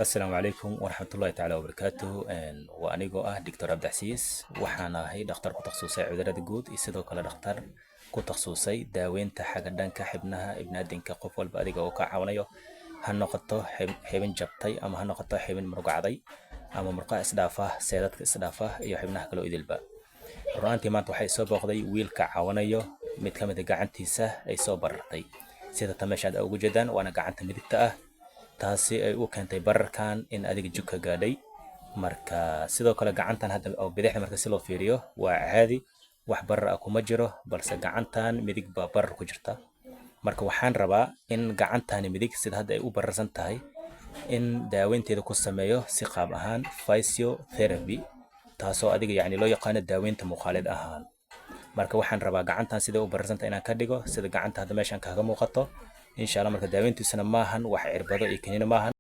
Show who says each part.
Speaker 1: السلام عليكم ورحمة الله تعالى وبركاته وأنيقو دكتور عبد العزيز وحنا هي دكتور كتخصصي عذرة جود يسدو كلا دكتور كتخصصي داوين تحت دنك حبنها ابن دنك قفل بأديك وقع عونيو هالنقطة حبن جبتي أما هالنقطة حبن مرقعدي أما مرقع إسدافة سيادتك إسدافة iyo xibnaha kale oo idilba runtii maanta waxay soo booqday wiilka caawanayo mid ka mid ah gacantiisa ay soo barartay sida tameeshaad ugu jeedaan waana gacanta midigta ah taasi ay u keentay bararkan in adiga jugka gaadhay marka sidoo kale gacantan hadda oo bidixda marka si loo fiiriyo waa caadi wax barar ah kuma jiro balse gacantan midig baa barar ku jirta marka waxaan rabaa in gacantan midig sida hadda ay u bararsan tahay in daaweynteeda ku sameeyo si qaab ahaan physiotherapy taasoo adiga yacni loo yaqaan daaweynta muuqaaleed ahaan marka waxaan rabaa gacantan sida u bararsan tahay inaan ka dhigo sida gacanta hadda meeshan kaaga muuqato insha Allah marka daaweyntiisana maahan wax cirbado iyo kaniina maahan